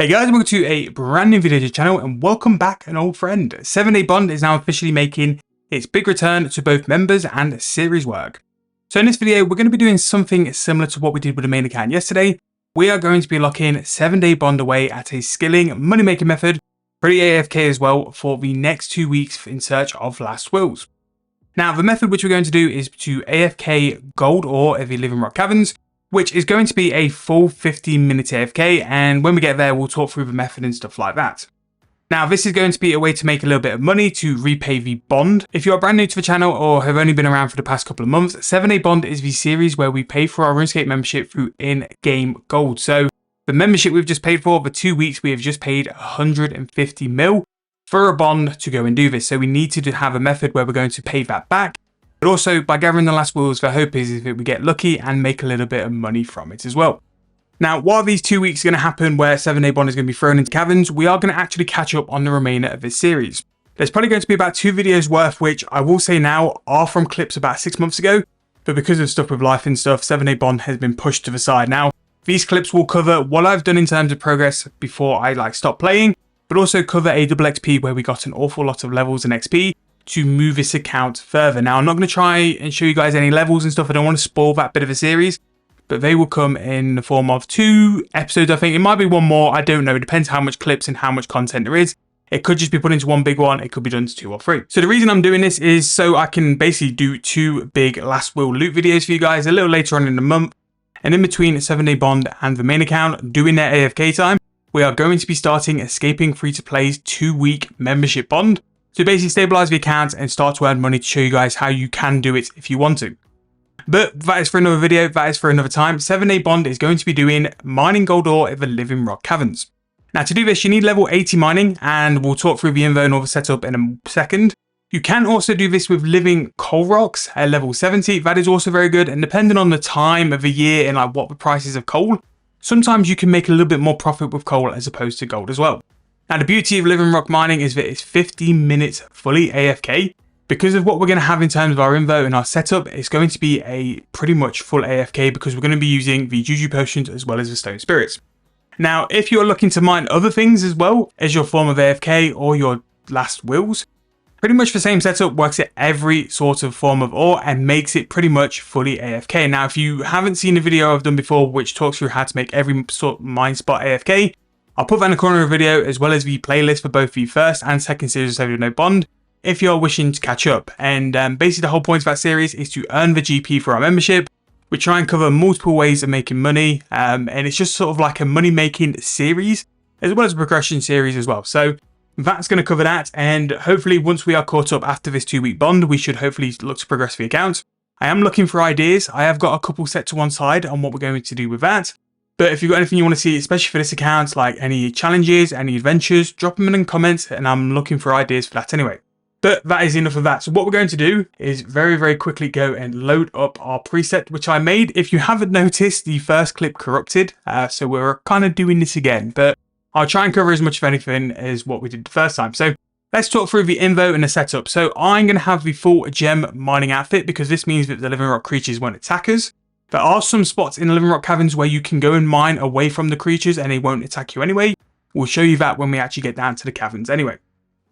Hey guys, welcome to a brand new video to the channel and welcome back an old friend. 7-Day Bond is now officially making its big return to both members and series work. So in this video, we're going to be doing something similar to what we did with the main account yesterday. We are going to be locking 7-Day Bond away at a skilling money making method, pretty AFK as well, for the next 2 weeks in search of last wills. Now the method which we're going to do is to AFK gold ore at the Living Rock Caverns, which is going to be a full 15-minute AFK, and when we get there we'll talk through the method and stuff like that. Now this is going to be a way to make a little bit of money to repay the bond. If you are brand new to the channel or have only been around for the past couple of months, 7-Day Bond is the series where we pay for our Runescape membership through in-game gold. So the membership we've just paid for 2 weeks, we have just paid 150 mil for a bond to go and do this. So we need to have a method where we're going to pay that back. But also, by gathering the last wills, the hope is that we get lucky and make a little bit of money from it as well. Now, while these 2 weeks are going to happen where 7-Day Bond is going to be thrown into caverns, we are going to actually catch up on the remainder of this series. There's probably going to be about 2 videos worth, which I will say now are from clips about 6 months ago. But because of stuff with life and stuff, 7-Day Bond has been pushed to the side. Now, these clips will cover what I've done in terms of progress before I stop playing, but also cover a double XP where we got an awful lot of levels and XP to move this account further. Now, I'm not going to try and show you guys any levels and stuff. I don't want to spoil that bit of a series, but they will come in the form of 2 episodes, I think. It might be 1 more, I don't know. It depends how much clips and how much content there is. It could just be put into 1 big one. It could be done to 2 or 3. So the reason I'm doing this is so I can basically do 2 big last will loot videos for you guys a little later on in the month. And in between 7-Day Bond and the main account doing their AFK time, we are going to be starting Escaping Free-to-Play's 2-week membership bond to basically stabilize the account and start to earn money to show you guys how you can do it if you want to. But that is for another video, that is for another time. 7-Day Bond is going to be doing mining gold ore at the Living Rock Caverns. Now to do this, you need level 80 mining, and we'll talk through the info and all the setup in a second. You can also do this with living coal rocks at level 70. That is also very good, and depending on the time of the year and what the prices of coal, sometimes you can make a little bit more profit with coal as opposed to gold as well. Now the beauty of Living Rock mining is that it's 15 minutes fully AFK. Because of what we're going to have in terms of our info and our setup, it's going to be a pretty much full AFK because we're going to be using the Juju potions as well as the stone spirits. Now if you're looking to mine other things as well as your form of AFK or your last wills, pretty much the same setup works at every sort of form of ore and makes it pretty much fully AFK. Now if you haven't seen the video I've done before which talks through how to make every sort of mine spot AFK, I'll put that in the corner of the video as well as the playlist for both the first and second series of 7-Day Bond if you're wishing to catch up. And basically the whole point of that series is to earn the GP for our membership. We try and cover multiple ways of making money, and it's just sort of like a money making series as well as a progression series as well. So that's going to cover that, and hopefully once we are caught up after this 2-week bond, we should hopefully look to progress the account. I am looking for ideas. I have got a couple set to one side on what we're going to do with that. But if you've got anything you want to see, especially for this account, like any challenges, any adventures, drop them in the comments, and I'm looking for ideas for that anyway. But that is enough of that. So what we're going to do is very, very quickly go and load up our preset, which I made. If you haven't noticed, the first clip corrupted. So we're kind of doing this again, but I'll try and cover as much of anything as what we did the first time. So let's talk through the info and the setup. So I'm going to have the full gem mining outfit because this means that the Living Rock creatures won't attack us. There are some spots in the Living Rock Caverns where you can go and mine away from the creatures and they won't attack you anyway. We'll show you that when we actually get down to the caverns anyway.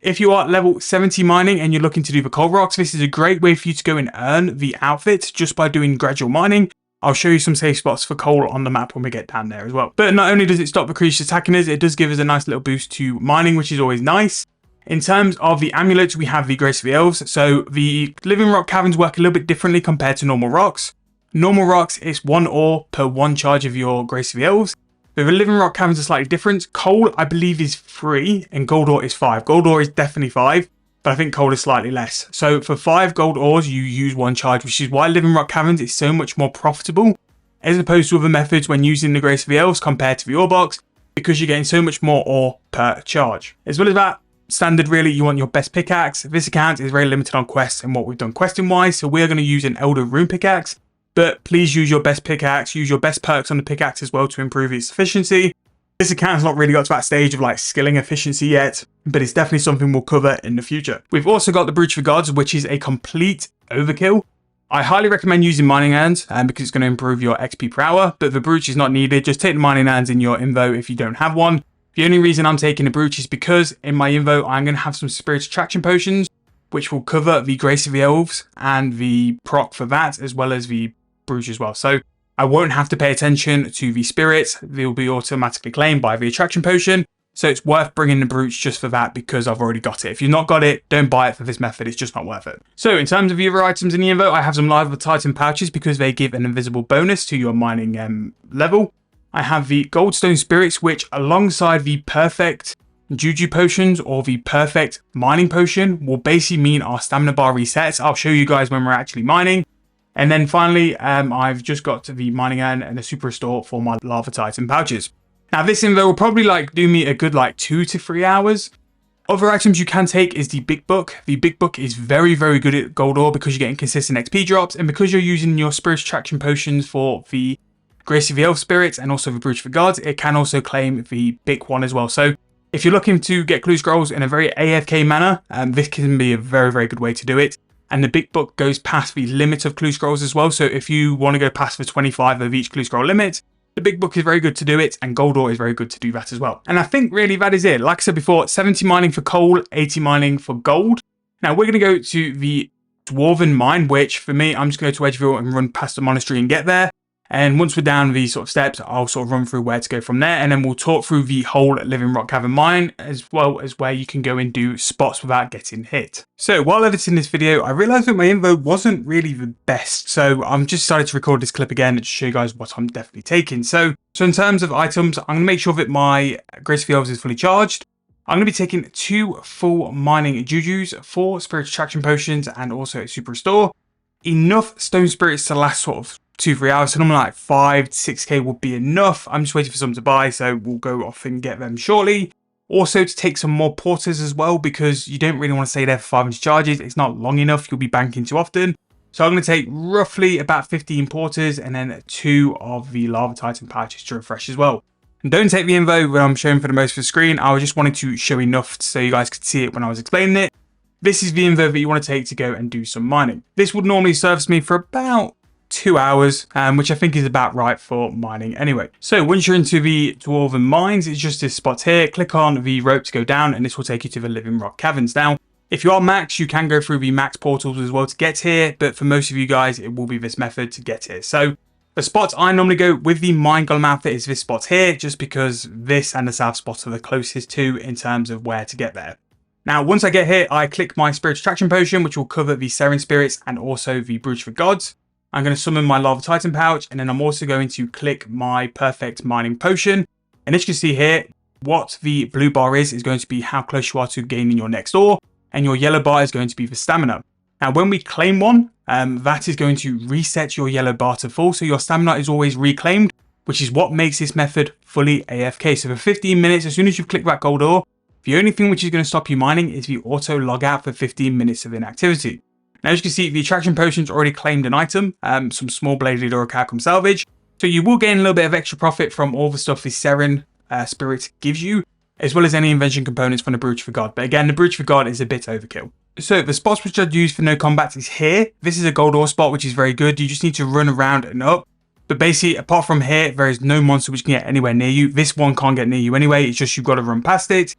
If you are level 70 mining and you're looking to do the coal rocks, this is a great way for you to go and earn the outfit just by doing gradual mining. I'll show you some safe spots for coal on the map when we get down there as well. But not only does it stop the creatures attacking us, it does give us a nice little boost to mining, which is always nice. In terms of the amulets, we have the Grace of the Elves. So the Living Rock Caverns work a little bit differently compared to normal rocks. Normal rocks, it's 1 ore per 1 charge of your Grace of the Elves. But the Living Rock Caverns are slightly different. Coal, I believe, is 3 and gold ore is 5. Gold ore is definitely 5, but I think coal is slightly less. So for 5 gold ores, you use 1 charge, which is why Living Rock Caverns is so much more profitable as opposed to other methods when using the Grace of the Elves compared to the ore box, because you're getting so much more ore per charge. As well as that, standard really, you want your best pickaxe. This account is very limited on quests and what we've done questing wise, so we're going to use an Elder Rune pickaxe. But please use your best pickaxe, use your best perks on the pickaxe as well to improve its efficiency. This account's not really got to that stage of skilling efficiency yet, but it's definitely something we'll cover in the future. We've also got the Brooch of the Gods, which is a complete overkill. I highly recommend using mining urns because it's going to improve your XP per hour, but the Brooch is not needed. Just take the mining urns in your info if you don't have one. The only reason I'm taking the brooch is because in my invo, I'm going to have some spirit attraction potions, which will cover the Grace of the Elves and the proc for that, as well as the brooch as well. So I won't have to pay attention to the spirits. They'll be automatically claimed by the attraction potion. So it's worth bringing the brooch just for that because I've already got it. If you've not got it, don't buy it for this method. It's just not worth it. So in terms of the other items in the invo, I have some Lava Titan pouches because they give an invisible bonus to your mining level. I have the Goldstone Spirits, which alongside the perfect Juju potions or the perfect mining potion will basically mean our stamina bar resets. I'll show you guys when we're actually mining. And then finally, I've just got the mining urn and a super restore for my Lava Titan pouches. Now this invo will probably do me a good 2 to 3 hours. Other items you can take is the Big Book. The Big Book is very, very good at gold ore because you're getting consistent XP drops, and because you're using your spirit attraction potions for the Grace of the Elf Spirits and also the Brooch for Gods, it can also claim the big one as well. So if you're looking to get clue scrolls in a very AFK manner, this can be a very, very good way to do it. And the Big Book goes past the limit of clue scrolls as well. So if you want to go past the 25 of each clue scroll limit, the Big Book is very good to do it, and gold ore is very good to do that as well. And I think really that is it. Like I said before, 70 mining for coal, 80 mining for gold. Now we're going to go to the Dwarven Mine, which for me, I'm just going to go to Edgeville and run past the monastery and get there. And once we're down these sort of steps, I'll sort of run through where to go from there. And then we'll talk through the whole Living Rock Cavern mine, as well as where you can go and do spots without getting hit. So while editing this video, I realized that my info wasn't really the best. So I'm just decided to record this clip again to show you guys what I'm definitely taking. So in terms of items, I'm going to make sure that my Grace of the Elves is fully charged. I'm going to be taking 2 full mining jujus, 4 spirit attraction potions, and also a super restore. Enough stone spirits to last sort of 2-3 hours, so normally 5 to 6k would be enough. I'm just waiting for some to buy, so we'll go off and get them shortly. Also to take some more porters as well, because you don't really want to stay there for 500 charges. It's not long enough, you'll be banking too often. So I'm going to take roughly about 15 porters and then 2 of the Lava Titan pouches to refresh as well. And don't take the info when I'm showing for the most of the screen. I was just wanting to show enough so you guys could see it when I was explaining it. This is the info that you want to take to go and do some mining. This would normally serve me for about 2 hours, which I think is about right for mining anyway. So once you're into the Dwarven Mines, it's just this spot here. Click on the rope to go down and this will take you to the Living Rock Caverns. Now, if you are max, you can go through the max portals as well to get here, but for most of you guys, it will be this method to get here. So the spots I normally go with the Mine Golem outfit is this spot here, just because this and the south spot are the closest to in terms of where to get there. Now, once I get here, I click my Spirit Attraction Potion, which will cover the Seren Spirits and also the Brooch for Gods. I'm going to summon my Lava Titan pouch, and then I'm also going to click my Perfect Mining Potion. And as you can see here, what the blue bar is going to be how close you are to gaining your next ore, and your yellow bar is going to be the stamina. Now, when we claim one, that is going to reset your yellow bar to full, so your stamina is always reclaimed, which is what makes this method fully AFK. So for 15 minutes, as soon as you click that gold ore, the only thing which is going to stop you mining is the auto log out for 15 minutes of inactivity. Now, as you can see, the attraction potions already claimed an item, some small bladed orichalcum salvage. So you will gain a little bit of extra profit from all the stuff the Seren Spirit gives you, as well as any invention components from the Brooch for God. But again, the Brooch for God is a bit overkill. So the spots which I'd use for no combat is here. This is a gold ore spot, which is very good. You just need to run around and up. But basically, apart from here, there is no monster which can get anywhere near you. This one can't get near you anyway. It's just you've got to run past it.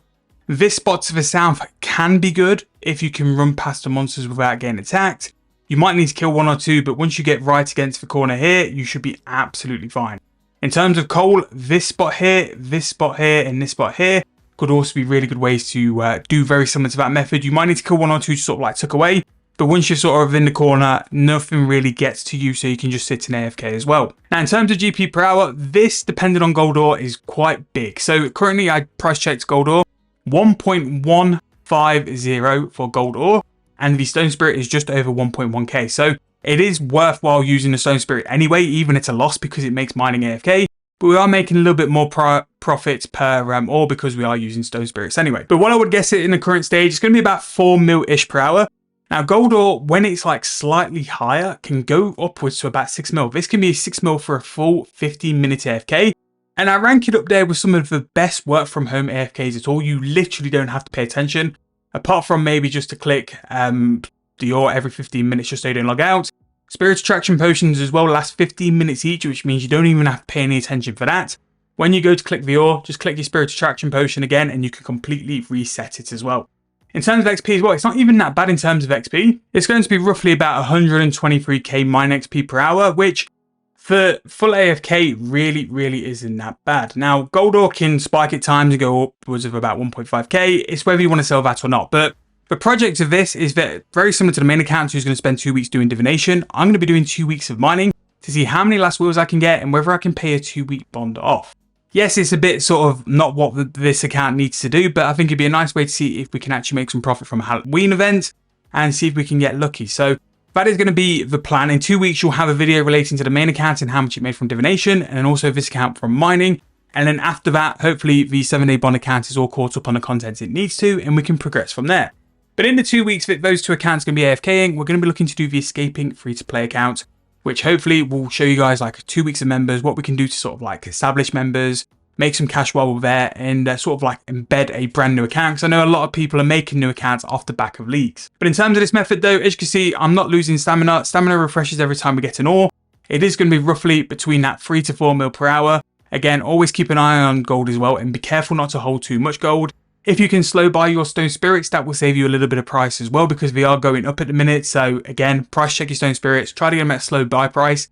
This spot to the south can be good if you can run past the monsters without getting attacked. You might need to kill 1 or 2, but once you get right against the corner here, you should be absolutely fine. In terms of coal, this spot here, and this spot here could also be really good ways to do very similar to that method. You might need to kill 1 or 2 to sort of like tuck away, but once you're sort of in the corner, nothing really gets to you, so you can just sit in AFK as well. Now, in terms of GP per hour, this, depending on gold ore, is quite big. So currently, I price checked gold ore, 1.150 for gold ore, and the Stone Spirit is just over 1.1k. So it is worthwhile using the Stone Spirit anyway, even it's a loss because it makes mining AFK. But we are making a little bit more profit per ore because we are using Stone Spirits anyway. But what I would guess it in the current stage, it's going to be about 4 mil-ish per hour. Now, gold ore, when it's like slightly higher, can go upwards to about 6 mil. This can be 6 mil for a full 15-minute AFK. And I rank it up there with some of the best work from home AFKs at all. You literally don't have to pay attention, apart from maybe just to click the ore every 15 minutes just so you don't log out. Spirit Attraction Potions as well last 15 minutes each, which means you don't even have to pay any attention for that. when you go to click the ore, just click your spirit attraction potion again and you can completely reset it as well. In terms of XP as well, it's not even that bad in terms of XP. It's going to be roughly about 123k mine XP per hour, which for full AFK really isn't that bad. Now, gold ore can spike at times and go upwards of about 1.5k. It's whether you want to sell that or not. But the project of this is very similar to the main account, who's going to spend 2 weeks doing divination. I'm going to be doing 2 weeks of mining to see how many last wheels I can get and whether I can pay a 2-week bond off. Yes, it's a bit sort of not what this account needs to do, but I think it'd be a nice way to see if we can actually make some profit from a Halloween event and see if we can get lucky. So that is going to be the plan. In 2 weeks, you'll have a video relating to the main account and how much it made from divination, and then also this account from mining. And then after that, hopefully the 7-day bond account is all caught up on the content it needs to, and we can progress from there. But in the 2 weeks that those two accounts are going to be AFKing, we're going to be looking to do the escaping free-to-play account, which hopefully will show you guys like 2 weeks of members, what we can do to sort of like establish members, make some cash while we're there, and sort of like embed a brand new account, because I know a lot of people are making new accounts off the back of leaks. But in terms of this method though, as you can see, I'm not losing stamina. Stamina refreshes every time we get an ore. It is going to be roughly between that 3 to 4 mil per hour. Again, always keep an eye on gold as well, and be careful not to hold too much gold. If you can slow buy your stone spirits, that will save you a little bit of price as well, because they are going up at the minute. So again, price check your stone spirits, try to get them at a slow buy price.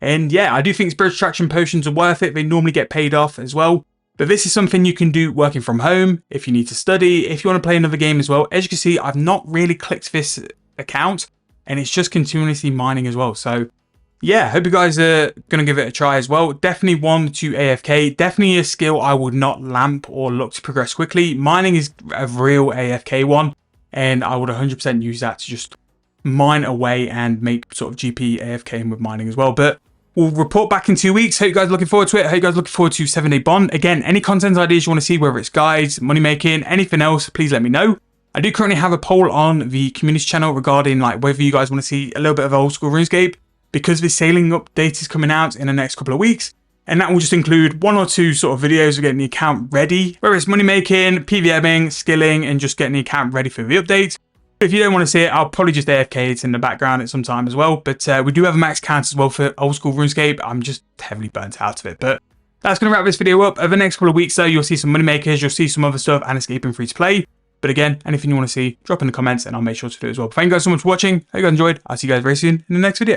And yeah, I do think spirit attraction potions are worth it. They normally get paid off as well. But this is something you can do working from home, if you need to study, if you want to play another game as well. As you can see, I've not really clicked this account, and it's just continuously mining as well. So yeah, hope you guys are going to give it a try as well. Definitely one to AFK. Definitely a skill I would not lamp or look to progress quickly. Mining is a real AFK one, and I would 100% use that to just mine away and make sort of GP AFK with mining as well. But we'll report back in 2 weeks. Hope you guys are looking forward to it. Hope you guys are looking forward to 7-day bond. Again, any content ideas you want to see, whether it's guides, money making, anything else, please let me know. I do currently have a poll on the community channel regarding like whether you guys want to see a little bit of old school RuneScape, because the sailing update is coming out in the next couple of weeks. And that will just include 1 or 2 sort of videos of getting the account ready, whether it's money making, PVMing, skilling, and just getting the account ready for the update. If you don't want to see it, I'll probably just AFK it in the background at some time as well. But we do have a max count as well for old school RuneScape. I'm just heavily burnt out of it. But that's going to wrap this video up. Over the next couple of weeks though, you'll see some money makers, you'll see some other stuff, and escaping free to play. But again, anything you want to see, drop in the comments and I'll make sure to do it as well. Thank you guys so much for watching. Hope you guys enjoyed. I'll see you guys very soon in the next video.